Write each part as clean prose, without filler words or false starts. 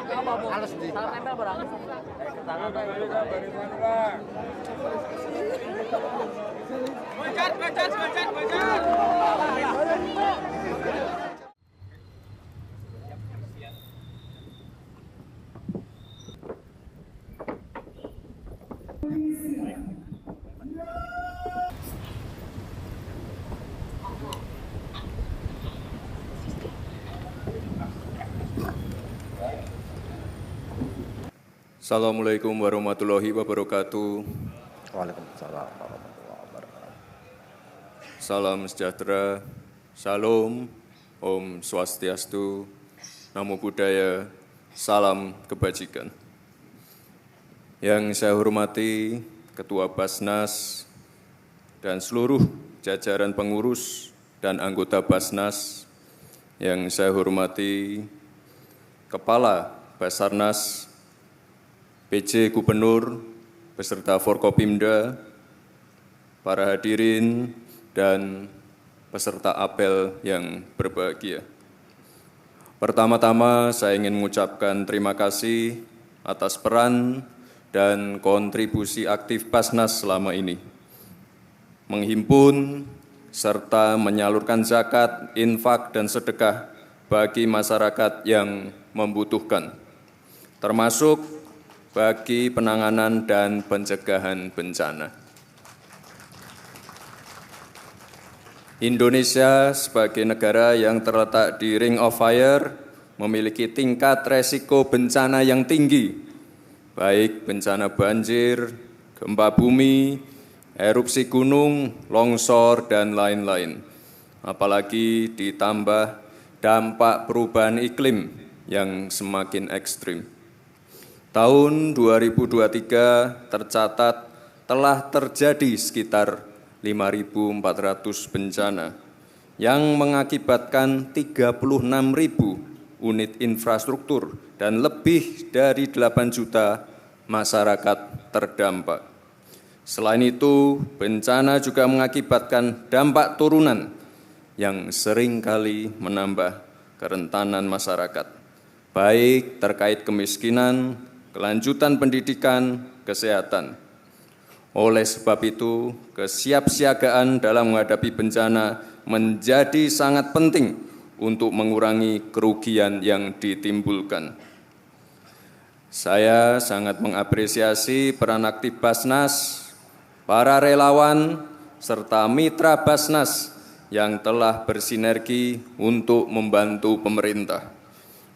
Halus di. Salam tempel, Bang. Tangan, Bang. Bacat. Assalamualaikum warahmatullahi wabarakatuh. Waalaikumsalam warahmatullahi wabarakatuh. Salam sejahtera, Shalom, Om Swastiastu, Namo Buddhaya, salam kebajikan. Yang saya hormati Ketua Basnas dan seluruh jajaran pengurus dan anggota Basnas, yang saya hormati Kepala Basarnas, PJ Gubernur, beserta Forkopimda, para hadirin, dan peserta apel yang berbahagia. Pertama-tama saya ingin mengucapkan terima kasih atas peran dan kontribusi aktif Basnas selama ini. Menghimpun serta menyalurkan zakat, infak, dan sedekah bagi masyarakat yang membutuhkan, termasuk bagi penanganan dan pencegahan bencana. Indonesia sebagai negara yang terletak di Ring of Fire memiliki tingkat resiko bencana yang tinggi, baik bencana banjir, gempa bumi, erupsi gunung, longsor, dan lain-lain. Apalagi ditambah dampak perubahan iklim yang semakin ekstrim. Tahun 2023 tercatat telah terjadi sekitar 5.400 bencana yang mengakibatkan 36.000 unit infrastruktur dan lebih dari 8 juta masyarakat terdampak. Selain itu, bencana juga mengakibatkan dampak turunan yang seringkali menambah kerentanan masyarakat, baik terkait kemiskinan, kelanjutan pendidikan, kesehatan. Oleh sebab itu, kesiapsiagaan dalam menghadapi bencana menjadi sangat penting untuk mengurangi kerugian yang ditimbulkan. Saya sangat mengapresiasi peran aktif Basnas, para relawan, serta mitra Basnas yang telah bersinergi untuk membantu pemerintah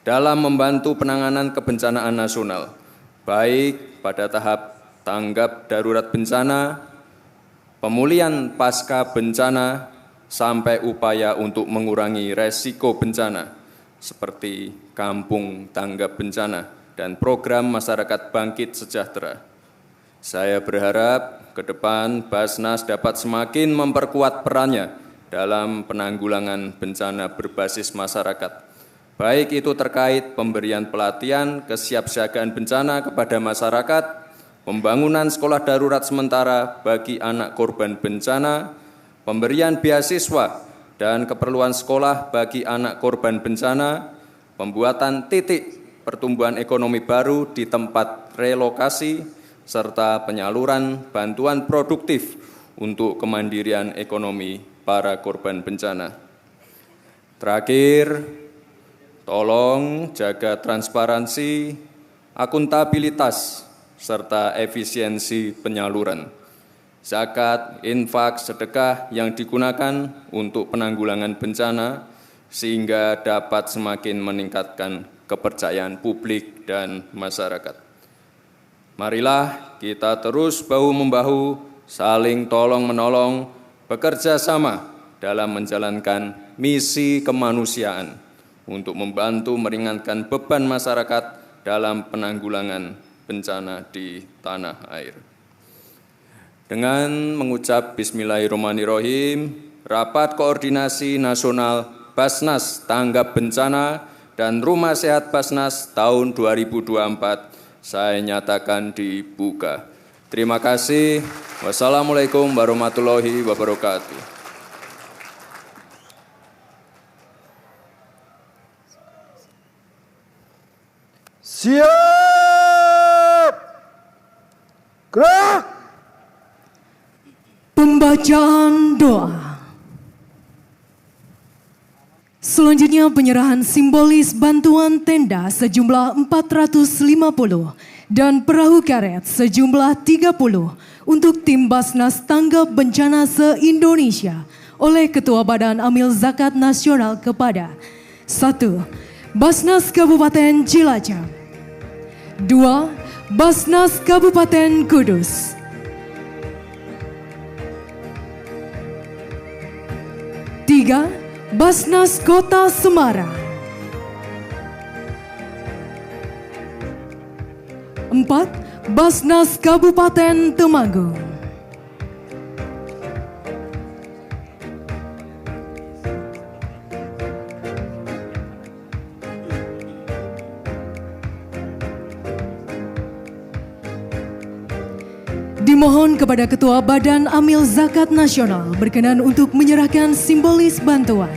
dalam membantu penanganan kebencanaan nasional, baik pada tahap tanggap darurat bencana, pemulihan pasca bencana, sampai upaya untuk mengurangi resiko bencana, seperti kampung tanggap bencana dan program masyarakat bangkit sejahtera. Saya berharap ke depan Basnas dapat semakin memperkuat perannya dalam penanggulangan bencana berbasis masyarakat, baik itu terkait pemberian pelatihan kesiapsiagaan bencana kepada masyarakat, pembangunan sekolah darurat sementara bagi anak korban bencana, pemberian beasiswa dan keperluan sekolah bagi anak korban bencana, pembuatan titik pertumbuhan ekonomi baru di tempat relokasi, serta penyaluran bantuan produktif untuk kemandirian ekonomi para korban bencana. Terakhir, tolong jaga transparansi, akuntabilitas, serta efisiensi penyaluran zakat, infak, sedekah yang digunakan untuk penanggulangan bencana, sehingga dapat semakin meningkatkan kepercayaan publik dan masyarakat. Marilah kita terus bahu-membahu, saling tolong-menolong, bekerja sama dalam menjalankan misi kemanusiaan untuk membantu meringankan beban masyarakat dalam penanggulangan bencana di tanah air. Dengan mengucap Bismillahirrahmanirrahim, Rapat Koordinasi Nasional Basnas Tanggap Bencana dan Rumah Sehat Basnas tahun 2024 saya nyatakan dibuka. Terima kasih. Wassalamualaikum warahmatullahi wabarakatuh. Siap! Gerak! Pembacaan doa. Selanjutnya penyerahan simbolis bantuan tenda sejumlah 450 dan perahu karet sejumlah 30 untuk tim Basnas Tanggap Bencana se-Indonesia oleh Ketua Badan Amil Zakat Nasional kepada 1. Basnas Kabupaten Cilacap. 2. Basnas Kabupaten Kudus. 3. Basnas Kota Semarang. 4. Basnas Kabupaten Temanggung. Dimohon kepada Ketua Badan Amil Zakat Nasional berkenan untuk menyerahkan simbolis bantuan.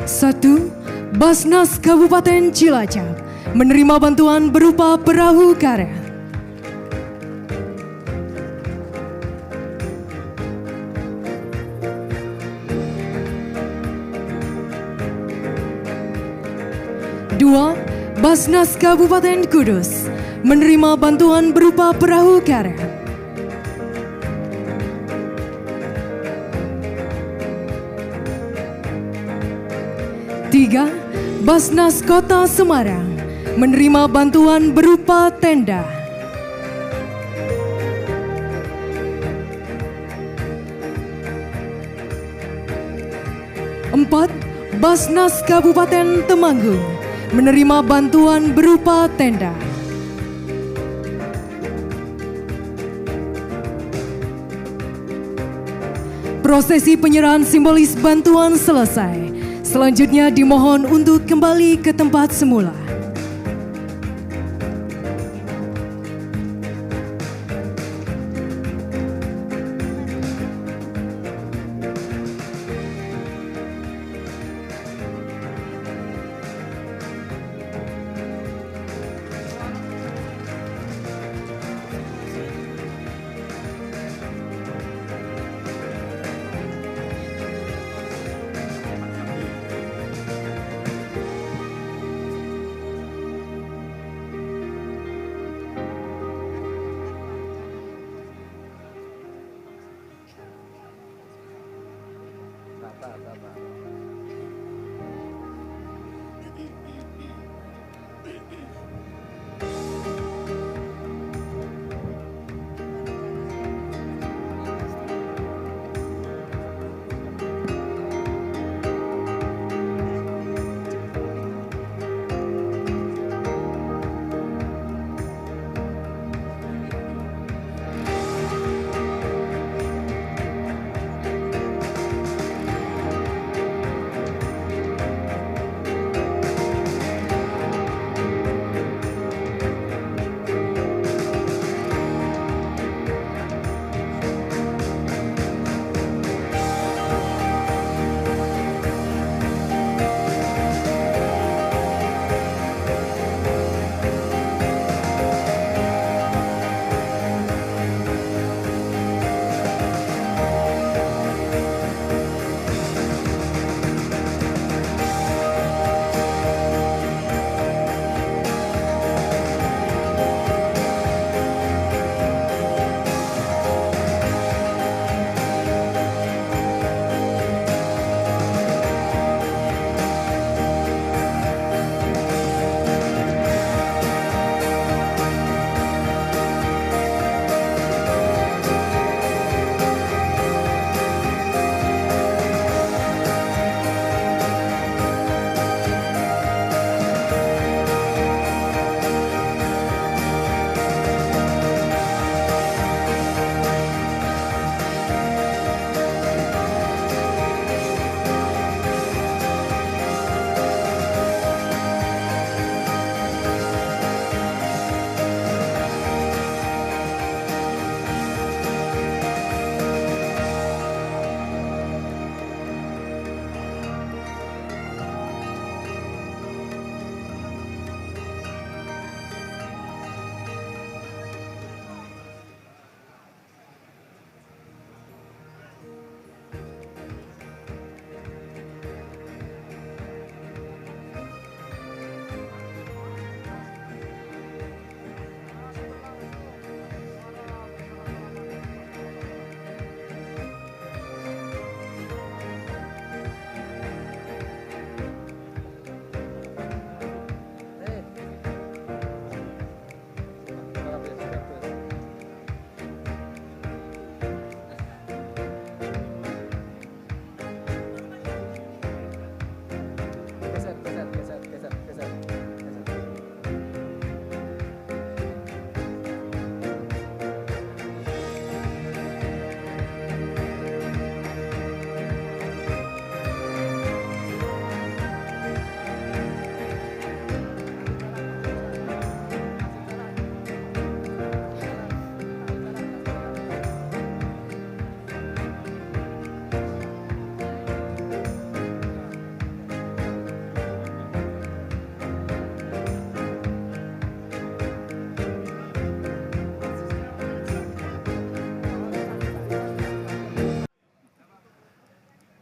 Satu, Basnas Kabupaten Cilacap menerima bantuan berupa perahu karet. 2. Basnas Kabupaten Kudus menerima bantuan berupa perahu karet. 3. Basnas Kota Semarang menerima bantuan berupa tenda. 4. Basnas Kabupaten Temanggung menerima bantuan berupa tenda. Prosesi penyerahan simbolis bantuan selesai. Selanjutnya dimohon untuk kembali ke tempat semula.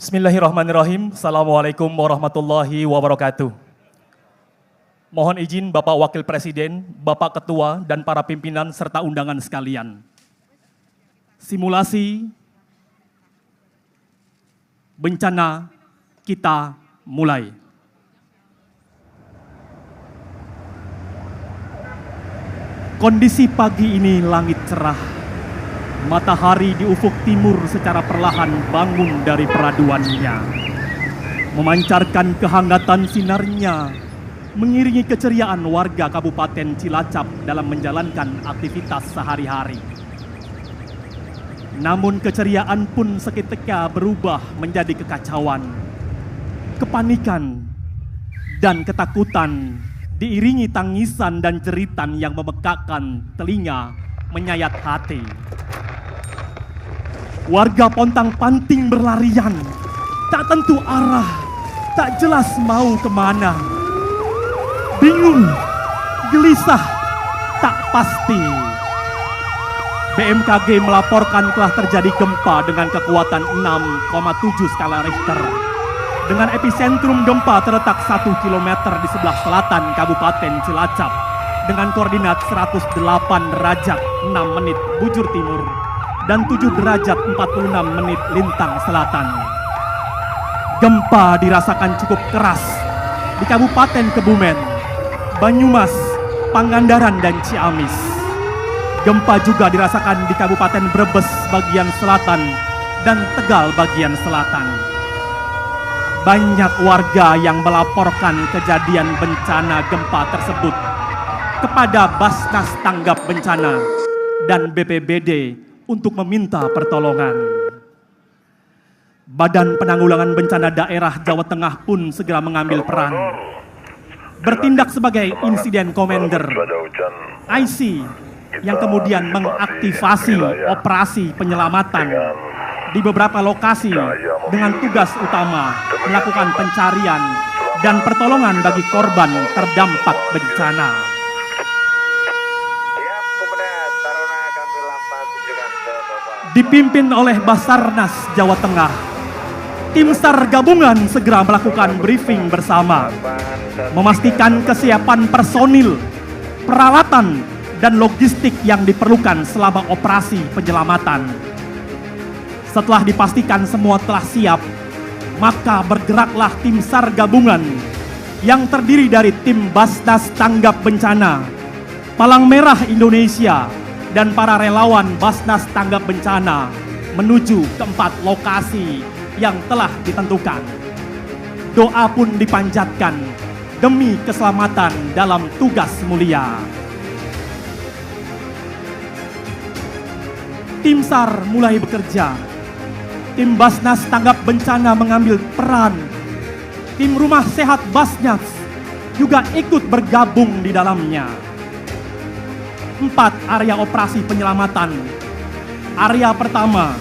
Bismillahirrahmanirrahim. Assalamualaikum warahmatullahi wabarakatuh. Mohon izin Bapak Wakil Presiden, Bapak Ketua, dan para pimpinan serta undangan sekalian. Simulasi bencana kita mulai. Kondisi pagi ini langit cerah. Matahari di ufuk timur secara perlahan bangun dari peraduannya. Memancarkan kehangatan sinarnya, mengiringi keceriaan warga Kabupaten Cilacap dalam menjalankan aktivitas sehari-hari. Namun keceriaan pun seketika berubah menjadi kekacauan, kepanikan, dan ketakutan, diiringi tangisan dan jeritan yang memekakkan telinga, menyayat hati. Warga pontang-panting berlarian, tak tentu arah, tak jelas mau kemana. Bingung, gelisah, tak pasti. BMKG melaporkan telah terjadi gempa dengan kekuatan 6,7 skala Richter. Dengan epicentrum gempa terletak 1 km di sebelah selatan Kabupaten Cilacap dengan koordinat 108 derajat 6 menit bujur timur dan 7 derajat 46 menit lintang selatan. Gempa dirasakan cukup keras di Kabupaten Kebumen, Banyumas, Pangandaran, dan Ciamis. Gempa juga dirasakan di Kabupaten Brebes bagian selatan dan Tegal bagian selatan. Banyak warga yang melaporkan kejadian bencana gempa tersebut kepada Basnas Tanggap Bencana dan BPBD untuk meminta pertolongan. Badan Penanggulangan Bencana Daerah Jawa Tengah pun segera mengambil peran, bertindak sebagai Insiden Commander IC yang kemudian mengaktifasi operasi penyelamatan di beberapa lokasi dengan tugas utama melakukan pencarian dan pertolongan bagi korban terdampak bencana. Dipimpin oleh Basarnas Jawa Tengah, tim SAR gabungan segera melakukan briefing bersama, memastikan kesiapan personil, peralatan, dan logistik yang diperlukan selama operasi penyelamatan. Setelah dipastikan semua telah siap, maka bergeraklah tim SAR gabungan yang terdiri dari tim Basnas Tanggap Bencana, Palang Merah Indonesia, dan para relawan Basnas Tanggap Bencana menuju ke 4 lokasi yang telah ditentukan. Doa pun dipanjatkan demi keselamatan dalam tugas mulia. Tim SAR mulai bekerja. Tim Basnas Tanggap Bencana mengambil peran. Tim Rumah Sehat Basnas juga ikut bergabung di dalamnya. 4 area operasi penyelamatan. Area pertama,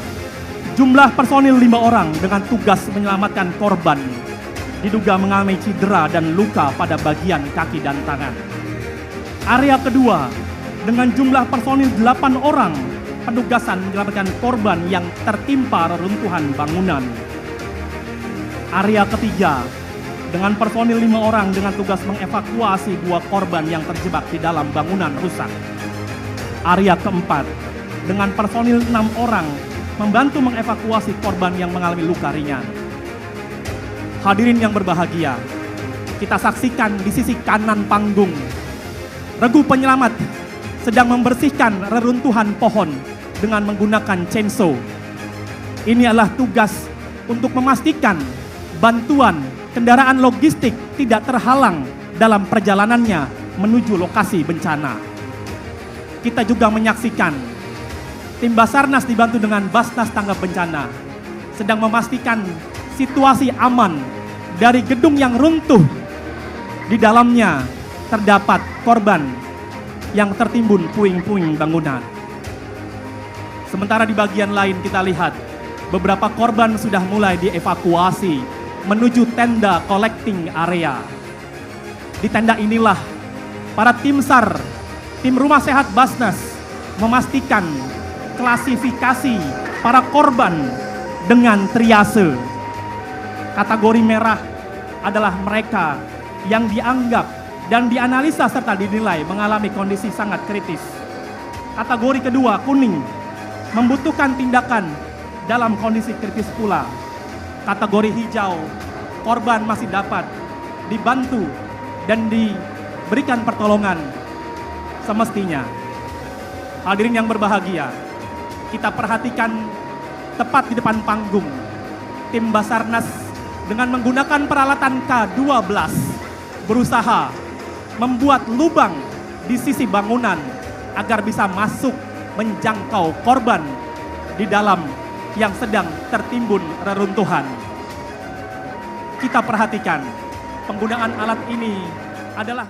jumlah personil 5 orang dengan tugas menyelamatkan korban diduga mengalami cedera dan luka pada bagian kaki dan tangan. Area kedua, dengan jumlah personil 8 orang, penugasan menyelamatkan korban yang tertimpa reruntuhan bangunan. Area ketiga, dengan personil 5 orang dengan tugas mengevakuasi 2 korban yang terjebak di dalam bangunan rusak. Area keempat, dengan personil 6 orang membantu mengevakuasi korban yang mengalami luka ringan. Hadirin yang berbahagia, kita saksikan di sisi kanan panggung, regu penyelamat sedang membersihkan reruntuhan pohon dengan menggunakan chainsaw. Ini adalah tugas untuk memastikan bantuan kendaraan logistik tidak terhalang dalam perjalanannya menuju lokasi bencana. Kita juga menyaksikan tim Basarnas dibantu dengan Basnas Tanggap Bencana sedang memastikan situasi aman dari gedung yang runtuh. Di dalamnya terdapat korban yang tertimbun puing-puing bangunan. Sementara di bagian lain kita lihat beberapa korban sudah mulai dievakuasi menuju tenda collecting area. Di tenda inilah para tim SAR, tim Rumah Sehat Basnas memastikan klasifikasi para korban dengan triase. Kategori merah adalah mereka yang dianggap dan dianalisa serta dinilai mengalami kondisi sangat kritis. Kategori kedua, kuning, membutuhkan tindakan dalam kondisi kritis pula. Kategori hijau, korban masih dapat dibantu dan diberikan pertolongan semestinya. Hadirin yang berbahagia, kita perhatikan tepat di depan panggung, tim Basarnas dengan menggunakan peralatan K12 berusaha membuat lubang di sisi bangunan agar bisa masuk menjangkau korban di dalam yang sedang tertimbun reruntuhan. Kita perhatikan penggunaan alat ini adalah